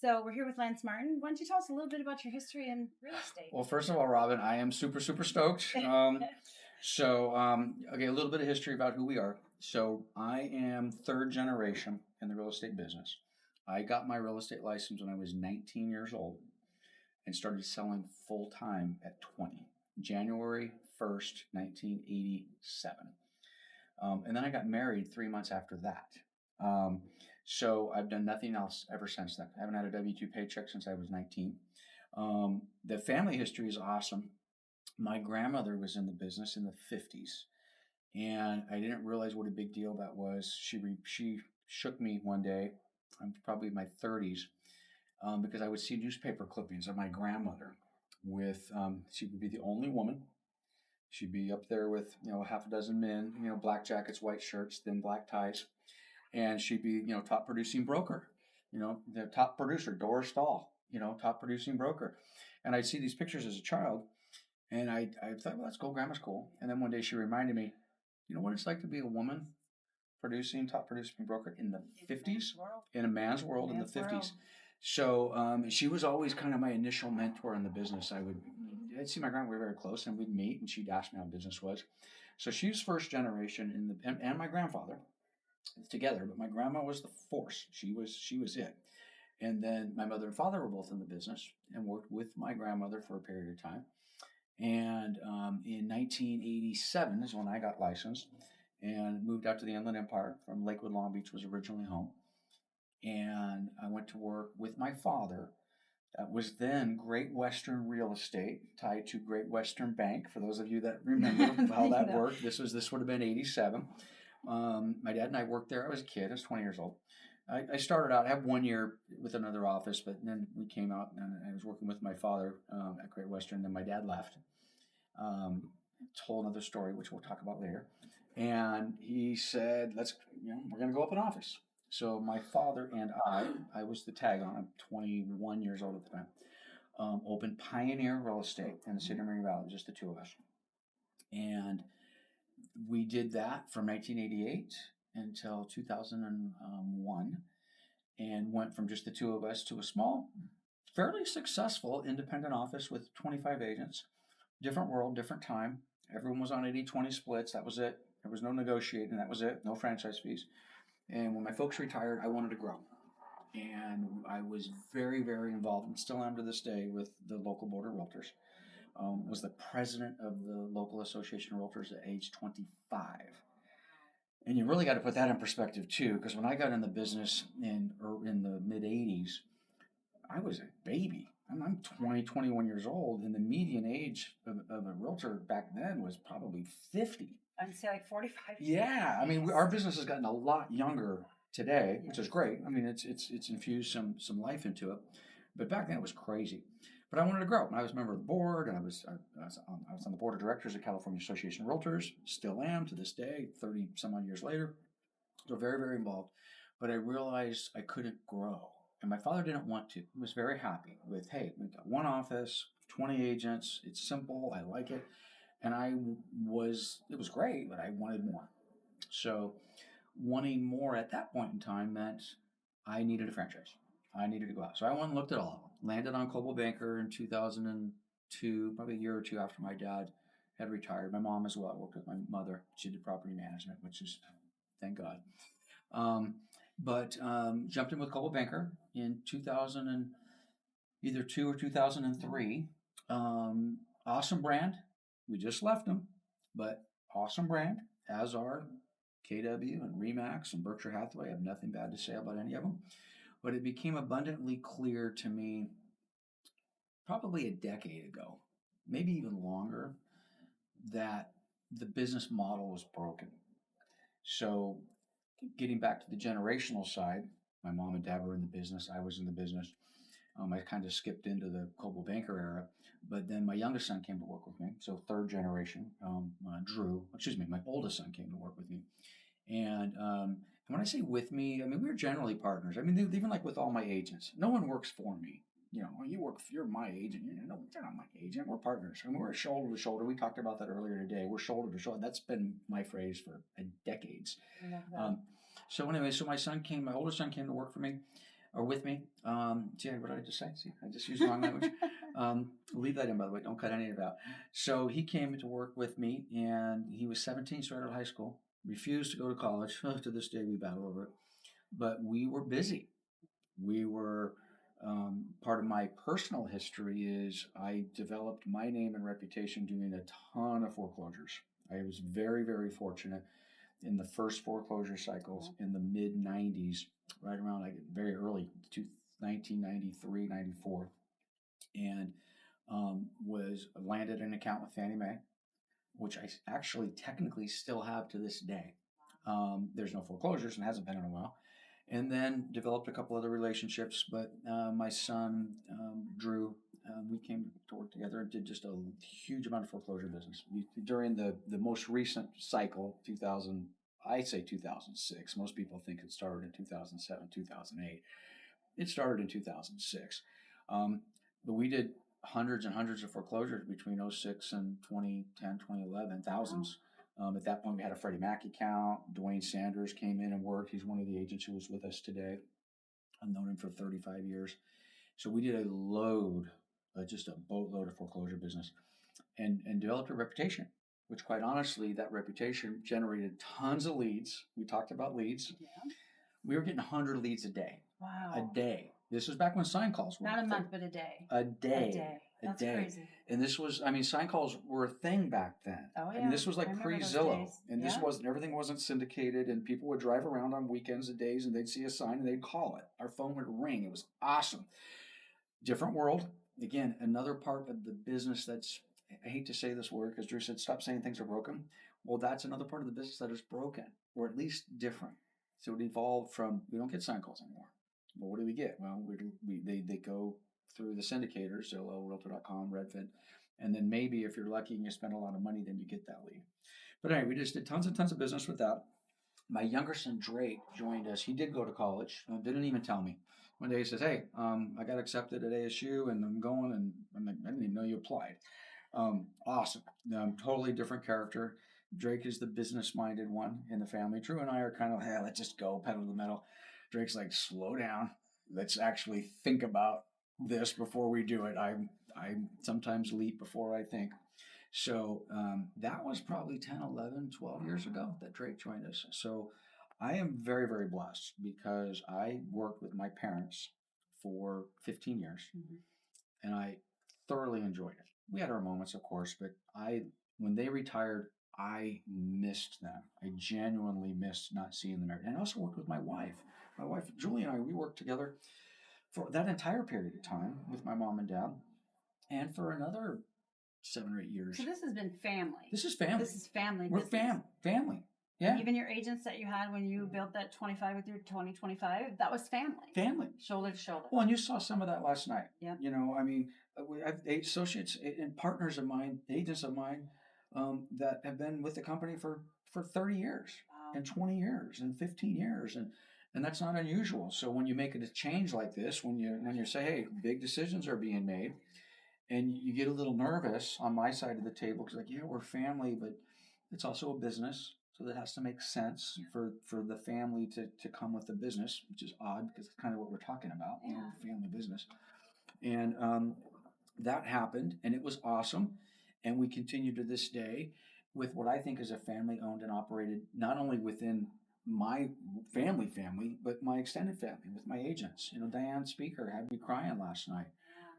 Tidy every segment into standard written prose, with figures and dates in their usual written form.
So we're here with Lance Martin. Why don't you tell us a little bit about your history in real estate? Well, first of all, Robin, I am super stoked. Okay, a little bit of history about who we are. So I am third generation in the real estate business. I got my real estate license when I was 19 years old and started selling full time at 20, January 1st, 1987. And then I got married 3 months after that. So I've done nothing else ever since then. I haven't had a W-2 paycheck since I was 19. The family history is awesome. My grandmother was in the business in the 50s, and I didn't realize what a big deal that was. She shook me one day, I'm probably in my 30s, because I would see newspaper clippings of my grandmother with, she would be the only woman. She'd be up there with, half a dozen men, black jackets, white shirts, thin black ties. And she'd be, top producing broker, the top producer, Doris Stahl, top producing broker. And I'd see these pictures as a child, and I thought, well, that's cool, grandma's cool. And then one day she reminded me, you know what it's like to be a woman top producing broker in the 50s, in a man's world in the 50s. So she was always kind of my initial mentor in the business. I'd see my grandma, we were very close, and we'd meet, and she'd ask me how business was. So she was first generation and my grandfather together, but my grandma was the force. She was it. And then my mother and father were both in the business and worked with my grandmother for a period of time. And in 1987 is when I got licensed and moved out to the Inland Empire from Lakewood, Long Beach was originally home. And I went to work with my father. That was then Great Western Real Estate, tied to Great Western Bank. For those of you that remember how that worked, this would have been 87. My dad and I worked there. I was a kid. I was 20 years old. I started out, I had 1 year with another office, but then we came out and I was working with my father at Great Western. Then my dad left. It's a whole other story, which we'll talk about later. And he said, we're going to go up an office. So my father and I was the tag on, I'm 21 years old at the time, opened Pioneer Real Estate in the city of Marine Valley, just the two of us. And we did that from 1988 until 2001 and went from just the two of us to a small, fairly successful independent office with 25 agents. Different world, different time. Everyone was on 80-20 splits. That was it. There was no negotiating. That was it. No franchise fees. And when my folks retired, I wanted to grow. And I was very, very involved, and still am to this day, with the local board of realtors. Was the president of the local association of realtors at age 25. And you really got to put that in perspective too, because when I got in the business in the mid 80s, I was a baby. I'm 21 years old, and the median age of a realtor back then was probably 50. I'd say like 45. Yeah, I mean, our business has gotten a lot younger today, which is great. I mean, it's infused some life into it, but back then it was crazy. But I wanted to grow. I was a member of the board, and I was on the board of directors of California Association of Realtors. Still am to this day, 30 some odd years later. So very, very involved. But I realized I couldn't grow. And my father didn't want to. He was very happy with, hey, we've got one office, 20 agents. It's simple. I like it. And it was great, but I wanted more. So wanting more at that point in time meant I needed a franchise. I needed to go out. So I went and looked at all of them. Landed on Coldwell Banker in 2002, probably a year or two after my dad had retired. My mom as well. I worked with my mother. She did property management, which is, thank God. But jumped in with Coldwell Banker in 2000 and either 2 or 2003. Awesome brand. We just left them, but awesome brand, as are KW and Remax and Berkshire Hathaway. I have nothing bad to say about any of them. But it became abundantly clear to me probably a decade ago, maybe even longer, that the business model was broken. So getting back to the generational side, my mom and dad were in the business. I was in the business. I kind of skipped into the Coldwell Banker era, but then my youngest son came to work with me. So third generation, my oldest son came to work with me. And when I say with me, I mean, we're generally partners. I mean, even like with all my agents, no one works for me. You're my agent. No, you're not my agent. We're partners. I mean, we're shoulder to shoulder. We talked about that earlier today. We're shoulder to shoulder. That's been my phrase for decades. So anyway, my oldest son came to work for me. are with me. See, what did I just say? See, I just used the wrong language. Leave that in, by the way. Don't cut any of it out. So he came to work with me, and he was 17, started high school, refused to go to college. To this day, we battle over it. But we were busy. We were, part of my personal history is I developed my name and reputation doing a ton of foreclosures. I was very, very fortunate in the first foreclosure cycles in the mid 90s, right around like very early, 1993, 94, and was landed an account with Fannie Mae, which I actually technically still have to this day. There's no foreclosures and hasn't been in a while. And then developed a couple other relationships. But my son, Drew, we came to work together and did just a huge amount of foreclosure business. During the most recent cycle, 2000, I say 2006. Most people think it started in 2007, 2008. It started in 2006. But we did hundreds and hundreds of foreclosures between 06 and 2010, 2011, thousands. At that point, we had a Freddie Mac account. Dwayne Sanders came in and worked. He's one of the agents who was with us today. I've known him for 35 years. So we did a load, just a boatload of foreclosure business and developed a reputation, which quite honestly, that reputation generated tons of leads. We talked about leads. Yeah. We were getting 100 leads a day. Wow. A day. This was back when sign calls were. Not a month, but a day. A day. A day. That's crazy. And this was, sign calls were a thing back then. Oh, yeah. I mean, this was like pre-Zillow. And this wasn't, everything wasn't syndicated, and people would drive around on weekends and days, and they'd see a sign and they'd call it. Our phone would ring. It was awesome. Different world. Again, another part of the business that's, I hate to say this word because Drew said, stop saying things are broken. Well, that's another part of the business that is broken, or at least different. So it evolved from, we don't get sign calls anymore. Well, what do we get? Well, they go through the syndicators, Zillow, Realtor.com, Redfin, and then maybe if you're lucky and you spend a lot of money, then you get that lead. But anyway, we just did tons and tons of business with that. My younger son, Drake, joined us. He did go to college, didn't even tell me. One day he says, hey, I got accepted at ASU and I'm going, and I'm like, I didn't even know you applied. Awesome. Totally different character. Drake is the business-minded one in the family. Drew and I are kind of, hey, let's just go, pedal to the metal. Drake's like, slow down. Let's actually think about this before we do it. I sometimes leap before I think. So that was probably 10, 11, 12 years ago that Drake joined us. So I am very, very blessed because I worked with my parents for 15 years, and I thoroughly enjoyed it. We had our moments, of course, but when they retired, I missed them. I genuinely missed not seeing them every day. And I also worked with my wife. My wife, Julie, and I, we worked together for that entire period of time with my mom and dad, and for another 7 or 8 years. So this has been family. This is family. This is family. We're family. Yeah. Even your agents that you had when you built that 25 with your 2025, that was family. Family. Shoulder to shoulder. Well, and you saw some of that last night. Yeah. You know, I mean, we have associates and partners of mine, agents of mine, that have been with the company for 30 years and 20 years and 15 years. And that's not unusual. So when you make a change like this, when you say, hey, big decisions are being made, and you get a little nervous on my side of the table, because like, yeah, we're family, but it's also a business. So that has to make sense for the family to come with the business, which is odd because it's kind of what we're talking about, family business. And that happened, and it was awesome. And we continue to this day with what I think is a family owned and operated, not only within my family, but my extended family with my agents. You know, Diane Speaker had me crying last night.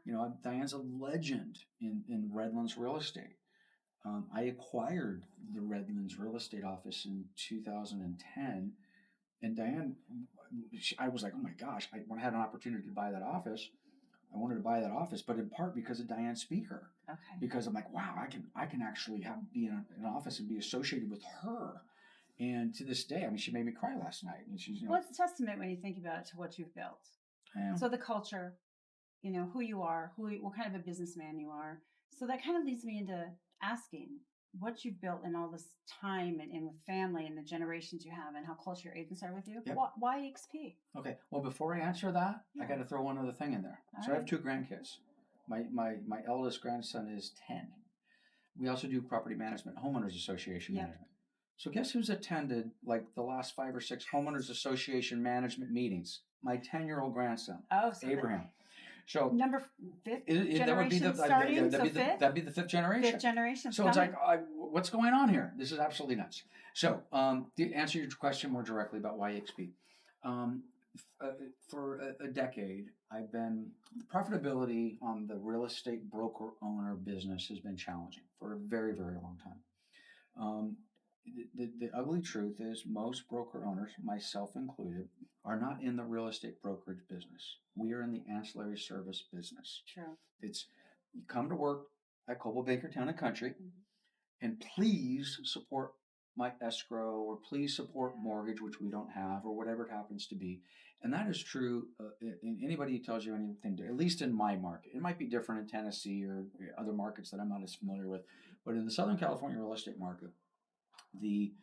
You know, Diane's a legend in Redlands real estate. I acquired the Redlands real estate office in 2010, and Diane, I was like, oh my gosh, when I had an opportunity to buy that office, I wanted to buy that office, but in part because of Diane Speaker. Okay. Because I'm like, wow, I can actually be in an office and be associated with her. And to this day, I mean, she made me cry last night. And she's, well, it's a testament when you think about it to what you've built. So the culture, you know, who you are, what kind of a businessman you are. So that kind of leads me into asking what you've built in all this time and with family and the generations you have and how close your agents are with you. Yep. Why eXp? Okay. Well, before I answer that, I got to throw one other thing in there. I have 2 grandkids. My eldest grandson is 10. We also do property management, homeowners association management. So guess who's attended like the last 5 or 6 homeowners association management meetings? my 10-year-old grandson, Oh, so Abraham. So number fifth that would be generation starting. So fifth. That'd be the fifth generation. Fifth generation. So it's like, what's going on here? This is absolutely nuts. So to answer your question more directly about why eXp, for a decade, profitability on the real estate broker owner business has been challenging for a very, very long time. The ugly truth is most broker owners, myself included, are not in the real estate brokerage business. We are in the ancillary service business. True. It's you come to work at Coldwell Banker Town and Country, and please support my escrow, or please support mortgage, which we don't have, or whatever it happens to be. And that is true in anybody who tells you anything, at least in my market. It might be different in Tennessee or other markets that I'm not as familiar with. But in the Southern California real estate market, the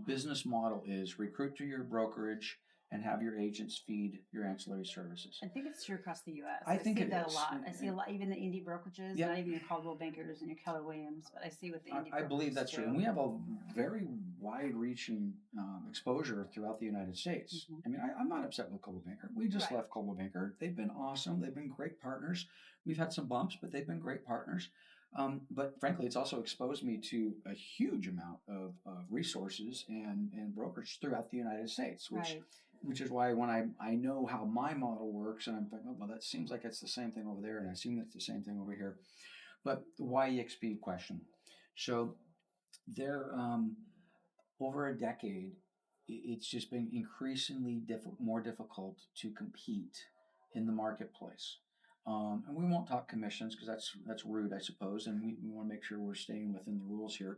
business model is recruit to your brokerage and have your agents feed your ancillary services. I think it's true across the U.S. I think see it that is. a lot. I see a lot, even the indie brokerages, not even your Caldwell Bankers and your Keller Williams, but I see with the indie brokerages. I believe that's true. And we have a very wide-reaching exposure throughout the United States. I mean, I'm not upset with Coldwell Banker. We just left Coldwell Banker. They've been awesome. They've been great partners. We've had some bumps, but they've been great partners. But frankly, it's also exposed me to a huge amount of resources and brokerage throughout the United States, which is why when I know how my model works, and I'm thinking, oh, well, that seems like it's the same thing over there, and I assume it's the same thing over here. But the why eXp question. So there, over a decade, it's just been increasingly more difficult to compete in the marketplace. And we won't talk commissions because that's rude, I suppose, and we want to make sure we're staying within the rules here.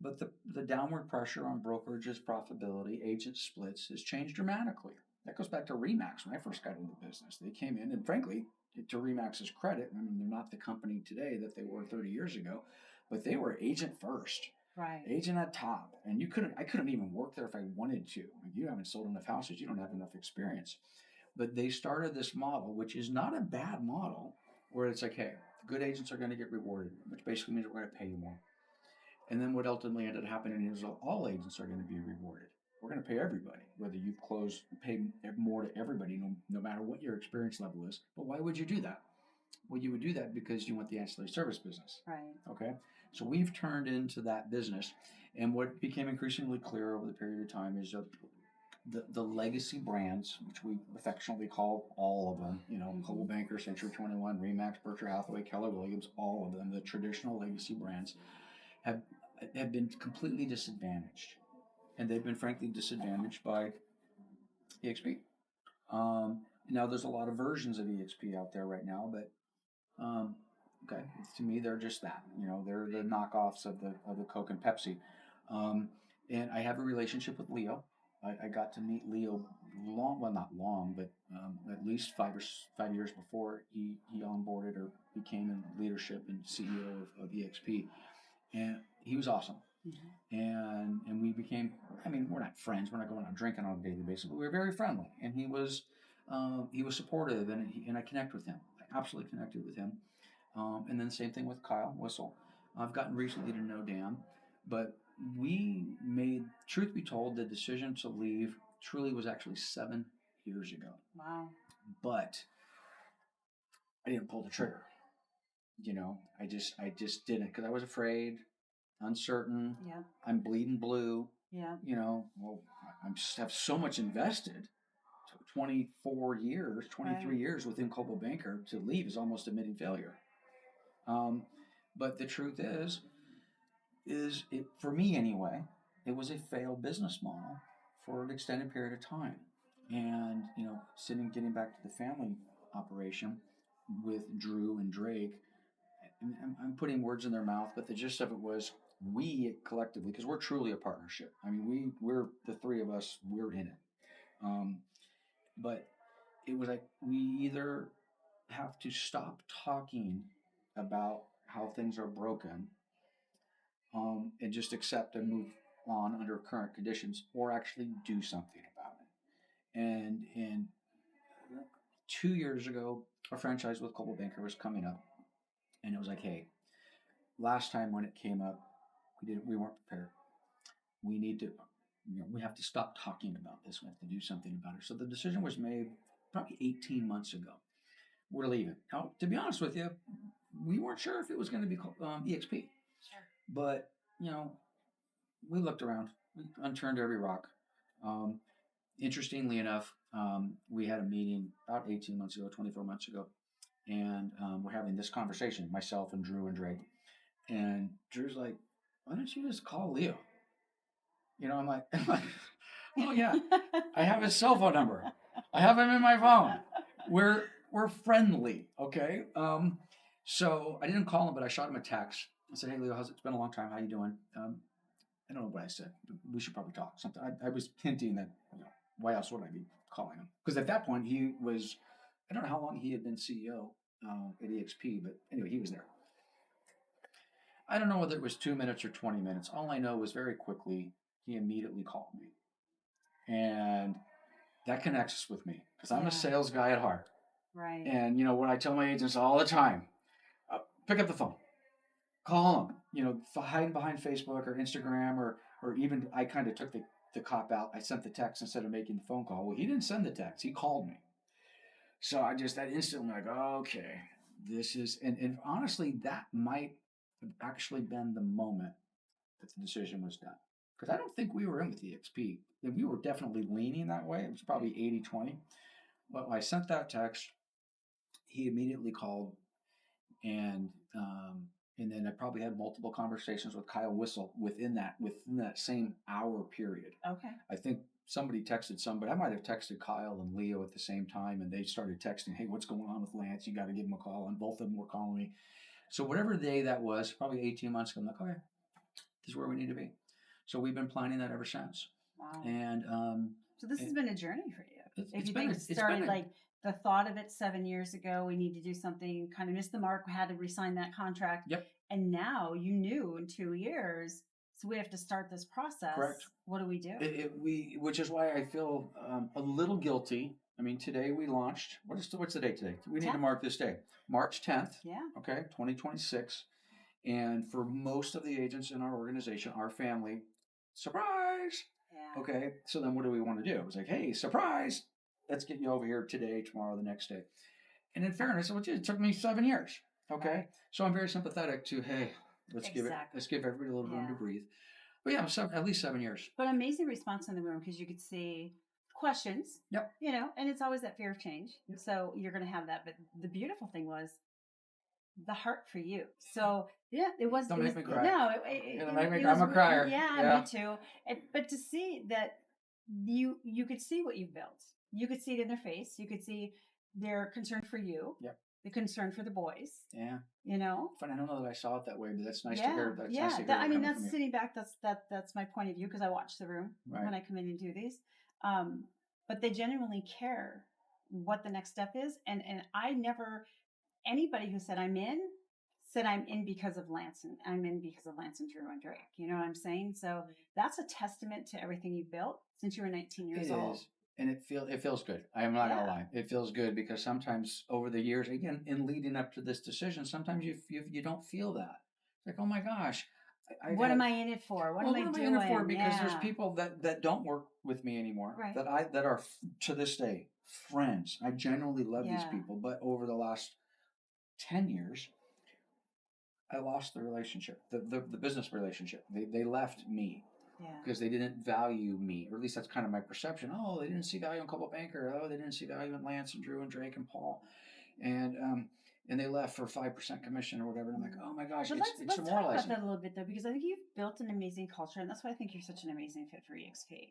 But the downward pressure on brokerage's profitability, agent splits, has changed dramatically. That goes back to RE/MAX when I first got into the business. They came in, and frankly, to RE/MAX's credit, I mean, they're not the company today that they were 30 years ago, but they were agent first. Right. Agent at top. And I couldn't even work there if I wanted to. Like, you haven't sold enough houses, you don't have enough experience. But they started this model, which is not a bad model, where it's like, hey, good agents are going to get rewarded, which basically means we're going to pay you more. And then what ultimately ended up happening is all agents are going to be rewarded. We're going to pay everybody, whether you've pay more to everybody, no matter what your experience level is. But why would you do that? Well, you would do that because you want the ancillary service business. Right. Okay? So we've turned into that business. And what became increasingly clear over the period of time is the legacy brands, which we affectionately call all of them, Coldwell Banker, Century 21, RE/MAX, Berkshire Hathaway, Keller Williams, all of them, the traditional legacy brands, have been completely disadvantaged. And they've been frankly disadvantaged by eXp. Now there's a lot of versions of eXp out there right now, but okay, to me they're just that. They're the knockoffs of the Coke and Pepsi. And I have a relationship with Leo. I got to meet Leo not long, but at least 5 years before he onboarded or became in leadership and CEO of eXp. And he was awesome. And we became, we're not friends, we're not going out drinking on a daily basis, but we were very friendly. And he was supportive, and I connect with him. I absolutely connected with him. And then the same thing with Kyle Whistle. I've gotten recently to know Dan, but we made, truth be told, the decision to leave truly was actually 7 years ago. Wow. But I didn't pull the trigger. I just didn't, because I was afraid, uncertain. Yeah. I'm bleeding blue. Yeah. I have so much invested. 24 years, 23 years within Coldwell Banker, to leave is almost admitting failure. But the truth is it, for me anyway, it was a failed business model for an extended period of time. And, getting back to the family operation with Drew and Drake, I'm putting words in their mouth, but the gist of it was we collectively, because we're truly a partnership. We're the three of us, we're in it. But it was like, we either have to stop talking about how things are broken, and just accept and move on under current conditions, or actually do something about it. And 2 years ago, a franchise with Coldwell Banker was coming up, and it was like, hey, last time when it came up, we weren't prepared. We need to, we have to stop talking about this. We have to do something about it. So the decision was made probably 18 months ago. We're leaving. Now, to be honest with you, we weren't sure if it was going to be called eXp. Sure. But, we looked around. We unturned every rock. Interestingly enough, we had a meeting about 18 months ago, 24 months ago, and we're having this conversation, myself and Drew and Drake. And Drew's like, why don't you just call Leo? I'm like, oh yeah, I have his cell phone number. I have him in my phone. We're friendly, okay? So I didn't call him, but I shot him a text. I said, hey Leo, it's been a long time. How you doing? I don't know what I said. We should probably talk. Something. I was hinting that, why else would I be calling him? Because at that point he was, I don't know how long he had been CEO at eXp, but anyway, he was there. I don't know whether it was 2 minutes or 20 minutes. All I know was very quickly he immediately called me, and that connects with me because I'm a sales guy at heart. Right. And what I tell my agents all the time: pick up the phone, call them. Hide behind Facebook or Instagram or even I kind of took the cop out. I sent the text instead of making the phone call. Well, he didn't send the text; he called me. So I just that instantly like, okay, this is and honestly that might have actually been the moment that the decision was done. Because I don't think we were in with eXp. We were definitely leaning that way. It was probably 80-20. But when I sent that text, he immediately called, and then I probably had multiple conversations with Kyle Whistle within that same hour period. Okay. I think somebody texted somebody. I might have texted Kyle and Leo at the same time, and they started texting, hey, what's going on with Lance? You got to give him a call. And both of them were calling me. So whatever day that was, probably 18 months ago, I'm like, okay, this is where we need to be. So we've been planning that ever since. Wow. And so this has been a journey for you. If you think it started like the thought of it 7 years ago, we need to do something, kind of missed the mark, we had to re-sign that contract. Yep. And now you knew in 2 years, so we have to start this process. Correct. What do we do? Which is why I feel a little guilty. I mean, today we launched. What's the date today? We need to mark this day, March 10th. Yeah. Okay, 2026. And for most of the agents in our organization, our family, surprise. Yeah. Okay, so then what do we want to do? It was like, hey, surprise. Let's get you over here today, tomorrow, the next day. And in fairness, it took me 7 years. Okay, right. So I'm very sympathetic to, hey, let's give everybody a little room to breathe. But yeah, at least 7 years. But amazing response in the room because you could see questions. Yep. And it's always that fear of change. Yep. So you're going to have that. But the beautiful thing was the heart for you. So yeah, it was. Don't make me cry. No, I'm a crier. Yeah, me too. But to see that you could see what you've built. You could see it in their face. You could see their concern for you. Yep. The concern for the boys. Yeah. Funny, I don't know that I saw it that way, but that's nice to hear. That's nice to hear that's sitting back. That's my point of view because I watch the room when I come in and do these. But they genuinely care what the next step is, and I never anybody who said I'm in because of Lance, and I'm in because of Lance and Drew and Drake. You know what I'm saying? So that's a testament to everything you built since you were 19 years old. Is. And it feels good. I am not gonna lie. It feels good because sometimes over the years, again, in leading up to this decision, sometimes you don't feel that. It's like, oh my gosh, what am I in it for? What am I doing? In it for? Because there's people that don't work with me anymore. Right. That are to this day friends. I genuinely love these people, but over the last 10 years, I lost the relationship, the business relationship. They left me. Because they didn't value me, or at least that's kind of my perception. Oh, they didn't see value in Coldwell Banker. Oh, they didn't see value in Lance and Drew and Drake and Paul, and they left for 5% commission or whatever. And I'm like, oh my gosh, it's let's demoralizing. talk about that a little bit though, because I think you've built an amazing culture, and that's why I think you're such an amazing fit for eXp.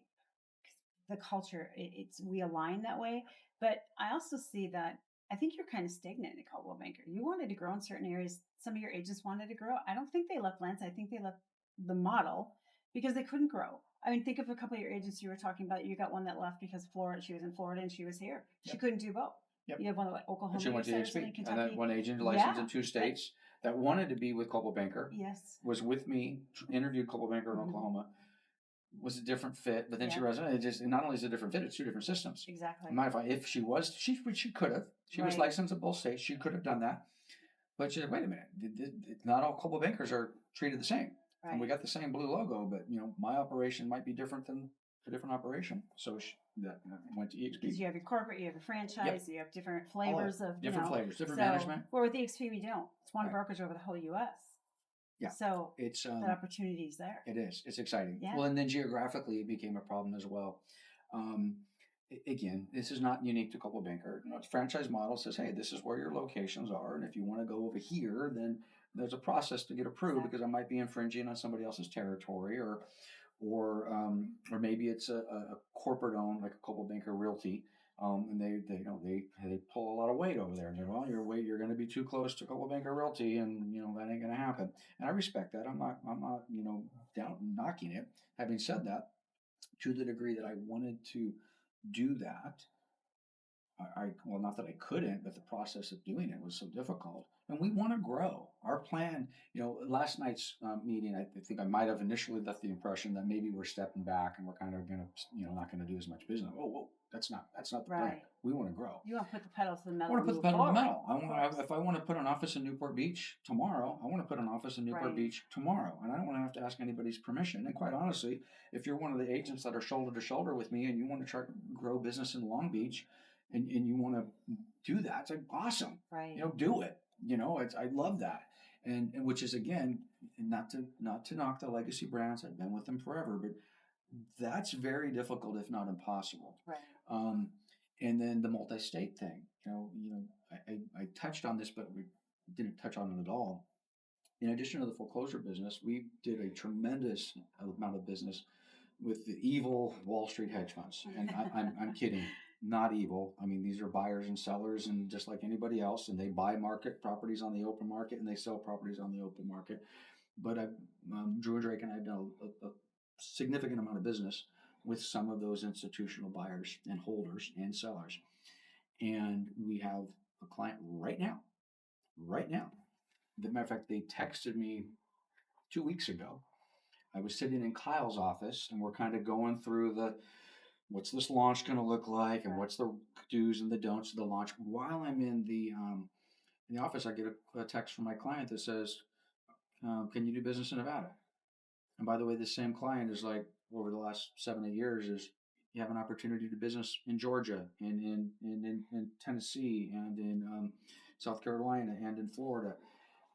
The culture, we align that way, but I also see that I think you're kind of stagnant at Coldwell Banker. You wanted to grow in certain areas. Some of your agents wanted to grow. I don't think they left Lance. I think they left the model. Because they couldn't grow. I mean, think of a couple of your agents you were talking about. You got one that left because Florida. She was in Florida and she was here. She couldn't do both. Yep. You have one like Oklahoma. And she went to eXp. Kentucky. And then one agent licensed in 2 states that wanted to be with Coldwell Banker. Yes. Was with me. Interviewed Coldwell Banker in Oklahoma. Was a different fit, but then she resonated. It not only is it a different fit, it's 2 different systems. Exactly. If she could have. She was licensed in both states. She could have done that. But she said, wait a minute. Not all Coldwell Bankers are treated the same. Right. And we got the same blue logo, but my operation might be different than a different operation. So that went to eXp. Because you have your corporate, you have your franchise, you have different flavors of different flavors, different so, management. Where with eXp we don't. It's one Right. brokerage over the whole U.S. Yeah. So it's the opportunity is there. It is. It's exciting. Yeah. Well, and then geographically, it became a problem as well. Again, this is not unique to Coldwell Banker. Its franchise model says, hey, this is where your locations are, and if you want to go over here, then there's a process to get approved because I might be infringing on somebody else's territory, or maybe it's a corporate owned like a Coldwell Banker Realty, and they pull a lot of weight over there. And well, you're going to be too close to Coldwell Banker Realty, and that ain't going to happen. And I respect that. I'm not down knocking it. Having said that, to the degree that I wanted to do that, well, not that I couldn't, but the process of doing it was so difficult. And we want to grow. Our plan, last night's meeting, I think I might have initially left the impression that maybe we're stepping back and we're kind of going to, not going to do as much business. Whoa, that's not the plan. We want to grow. You want to put the pedal to the metal. I want to put the pedal to the metal. If I want to put an office in Newport Beach tomorrow, I want to put an office in Newport Beach tomorrow. And I don't want to have to ask anybody's permission. And quite honestly, if you're one of the agents that are shoulder to shoulder with me and you want to try to grow business in Long Beach, and you want to do that, it's like awesome. Right. Do it. I love that. And which is, again, not to knock the legacy brands. I've been with them forever, but that's very difficult, if not impossible. Right. And then the multi-state thing. I touched on this, but we didn't touch on it at all. In addition to the foreclosure business, we did a tremendous amount of business with the evil Wall Street hedge funds. And I'm kidding. Not evil. I mean, these are buyers and sellers, and just like anybody else, and they buy market properties on the open market and they sell properties on the open market. But Drew and Drake and I have done a significant amount of business with some of those institutional buyers and holders and sellers. And we have a client right now. As a matter of fact, they texted me 2 weeks ago. I was sitting in Kyle's office, and we're kind of going through what's this launch going to look like, and what's the do's and the don'ts of the launch. While I'm in the office, I get a text from my client that says, "Can you do business in Nevada?" And by the way, this same client is like, over the last 7-8 years, is you have an opportunity to do business in Georgia, and in Tennessee, and in South Carolina, and in Florida,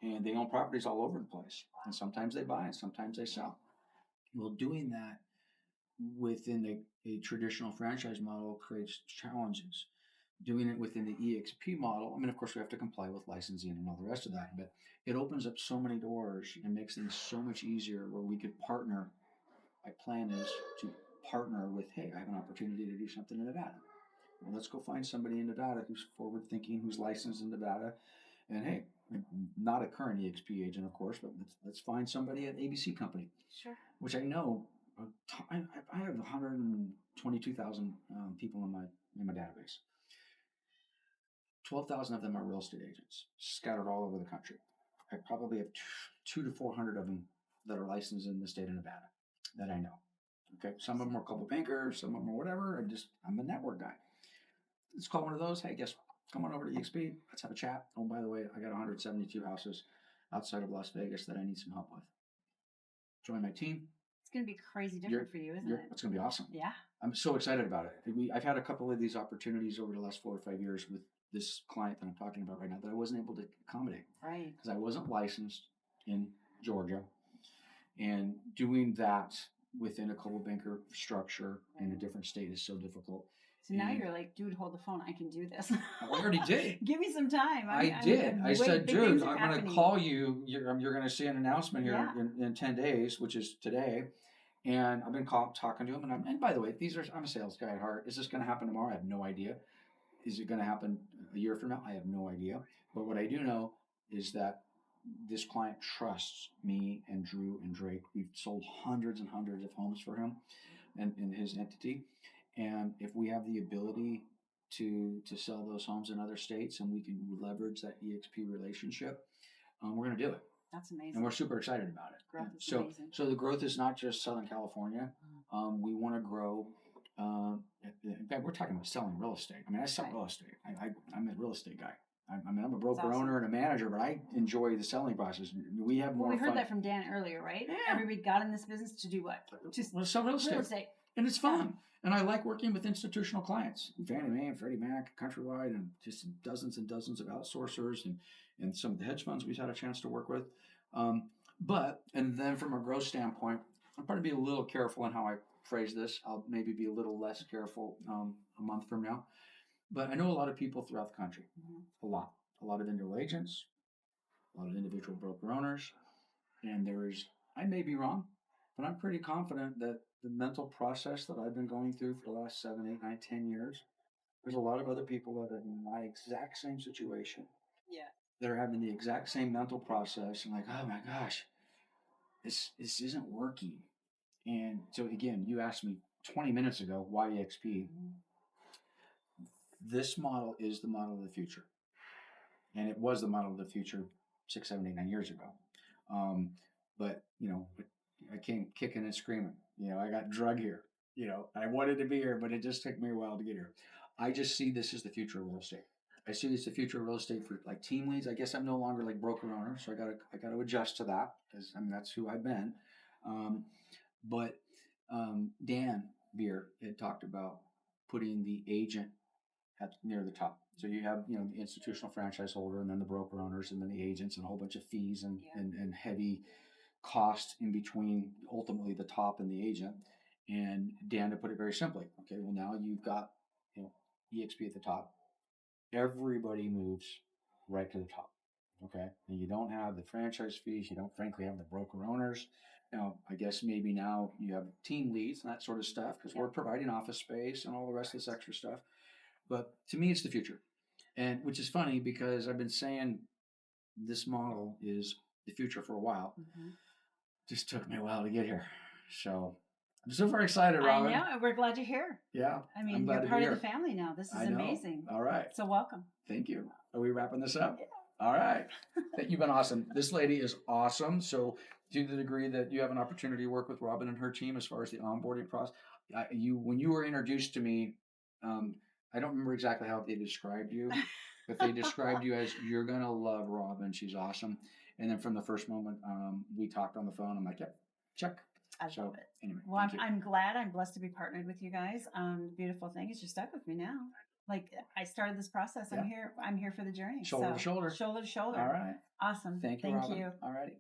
and they own properties all over the place. And sometimes they buy, and sometimes they sell. Well, doing that within a traditional franchise model creates challenges. Doing it within the eXp model, I mean, of course, we have to comply with licensing and all the rest of that, but it opens up so many doors and makes things so much easier where we could partner. My plan is to partner with, hey, I have an opportunity to do something in Nevada. Well, let's go find somebody in Nevada who's forward-thinking, who's licensed in Nevada. And hey, not a current eXp agent, of course, but let's find somebody at ABC Company. Sure. Which I know, I have 122,000 people in my database. 12,000 of them are real estate agents scattered all over the country. I probably have 200 to 400 of them that are licensed in the state of Nevada that I know. Okay, some of them are Coldwell Banker, some of them are whatever. I'm a network guy. Let's call one of those. Hey, come on over to eXp. Let's have a chat. Oh, by the way, I got 172 houses outside of Las Vegas that I need some help with. Join my team. It's going to be crazy different for you, isn't it? It's going to be awesome. Yeah. I'm so excited about it. I've had a couple of these opportunities over the last 4 or 5 years with this client that I'm talking about right now that I wasn't able to accommodate. Right. Because I wasn't licensed in Georgia. And doing that within a Coldwell Banker structure in a different state is so difficult. So now you're like, dude, hold the phone. I can do this. I already did. Give me some time. I did. I said, dude, I'm going to call you. You're going to see an announcement here in 10 days, which is today. And I've been talking to him. And by the way, I'm a sales guy at heart. Is this going to happen tomorrow? I have no idea. Is it going to happen a year from now? I have no idea. But what I do know is that this client trusts me and Drew and Drake. We've sold hundreds and hundreds of homes for him and his entity. And if we have the ability to sell those homes in other states and we can leverage that eXp relationship, we're going to do it. That's amazing. And we're super excited about it. Growth is amazing. So the growth is not just Southern California. We want to grow. In fact, we're talking about selling real estate. I mean, I sell real estate. I'm a real estate guy. I'm a broker owner and a manager, but I enjoy the selling process. We have more fun. We heard that from Dan earlier, right? Yeah. Everybody got in this business to do what? Sell real estate. And it's fun. And I like working with institutional clients, Fannie Mae and Freddie Mac, Countrywide, and just dozens and dozens of outsourcers and some of the hedge funds we've had a chance to work with. And then from a growth standpoint, I'm going to be a little careful in how I phrase this. I'll maybe be a little less careful a month from now. But I know a lot of people throughout the country, a lot of individual agents, a lot of individual broker owners, and I may be wrong, but I'm pretty confident that the mental process that I've been going through for the last 7, 8, 9, 10 years, there's a lot of other people that are in my exact same situation. Yeah. That are having the exact same mental process and like, oh my gosh, this isn't working. And so again, you asked me 20 minutes ago, why eXp? This model is the model of the future. And it was the model of the future 6, 7, 8, 9 years ago. But I came kicking and screaming. I got drug here. I wanted to be here, but it just took me a while to get here. I just see this as the future of real estate. I see this as the future of real estate for like team leads. I guess I'm no longer like broker owner, so I gotta adjust to that because that's who I've been. But Dan Beer had talked about putting the agent near the top. So you have the institutional franchise holder, and then the broker owners, and then the agents, and a whole bunch of fees and heavy cost in between. Ultimately, the top and the agent. And Dan, to put it very simply, okay, well now you've got eXp at the top. Everybody moves right to the top. Okay, and you don't have the franchise fees. You don't, frankly, have the broker owners. Now, I guess maybe now you have team leads and that sort of stuff because we're providing office space and all the rest of this extra stuff. But to me, it's the future, and which is funny because I've been saying this model is the future for a while. Just took me a while to get here, so I'm super excited, Robin. I know. We're glad you're here. Yeah, I mean, you're part of the family now. This is amazing. All right. So welcome. Thank you. Are we wrapping this up? Yeah. All right. You've been awesome. This lady is awesome. So to the degree that you have an opportunity to work with Robin and her team as far as the onboarding process, when you were introduced to me, I don't remember exactly how they described you, but they described you as, you're going to love Robin. She's awesome. And then from the first moment we talked on the phone, I'm like, yep, check. I love it. Anyway, well, I'm glad. I'm blessed to be partnered with you guys. The beautiful thing is you're stuck with me now. Like, I started this process. I'm here for the journey. Shoulder to shoulder. Shoulder to shoulder. All right. Awesome. Thank you, Robin. All righty.